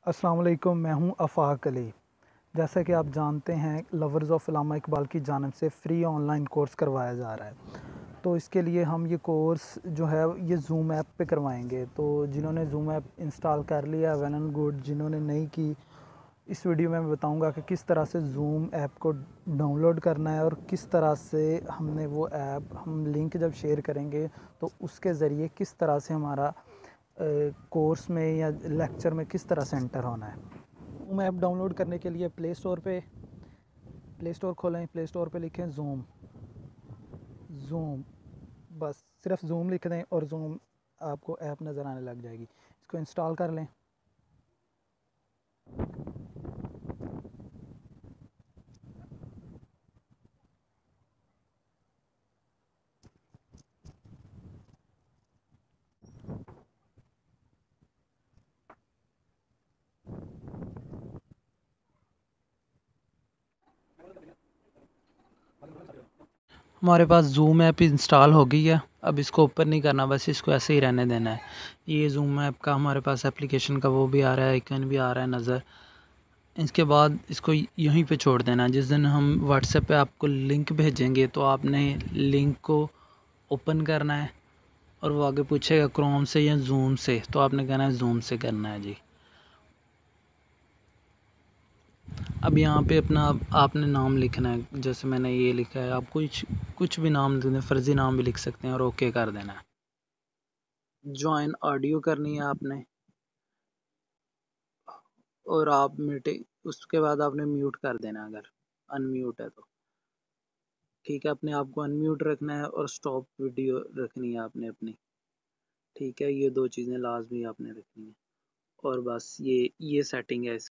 अस्सलाम वालेकुम, मैं हूं आफाक अली। जैसा कि आप जानते हैं, लवर्स ऑफ अल्लामा इकबाल की जानिब से फ्री ऑनलाइन कोर्स करवाया जा रहा है। तो इसके लिए हम ये कोर्स जो है ये ज़ूम ऐप पे करवाएंगे। तो जिन्होंने ज़ूम ऐप इंस्टॉल कर लिया वेल एंड गुड, जिन्होंने नहीं की, इस वीडियो में मैं बताऊंगा कि किस तरह से ज़ूम ऐप को डाउनलोड करना है और किस तरह से हमने वो ऐप, हम लिंक जब शेयर करेंगे तो उसके ज़रिए किस तरह से हमारा कोर्स में या लेक्चर में किस तरह से एंटर होना है। ज़ूम ऐप डाउनलोड करने के लिए प्ले स्टोर खोलें, प्ले स्टोर पे लिखें ज़ूम। ज़ूम, बस सिर्फ ज़ूम लिख दें और ज़ूम आपको ऐप नज़र आने लग जाएगी। इसको इंस्टॉल कर लें। हमारे पास ज़ूम ऐप इंस्टॉल हो गई है। अब इसको ओपन नहीं करना, बस इसको ऐसे ही रहने देना है। ये ज़ूम ऐप का हमारे पास एप्लीकेशन का वो भी आ रहा है, आइकन भी आ रहा है नज़र। इसके बाद इसको यहीं पे छोड़ देना है। जिस दिन हम व्हाट्सएप पे आपको लिंक भेजेंगे तो आपने लिंक को ओपन करना है और वो आगे पूछेगा क्रोम से या जूम से, तो आपने कहना है जूम से करना है जी। अब यहाँ पे अपना आपने नाम लिखना है, जैसे मैंने ये लिखा है। आप कुछ भी नाम लिख दें, फर्जी नाम भी लिख सकते हैं और ओके कर देना है। ज्वाइन ऑडियो करनी है आपने, और आप मीटिंग उसके बाद आपने म्यूट कर देना है अगर अनम्यूट है तो। ठीक है, अपने आप को अनम्यूट रखना है और स्टॉप वीडियो रखनी है आपने अपनी। ठीक है, ये दो चीज़ें लाजमी आपने रखनी है और बस ये सेटिंग है।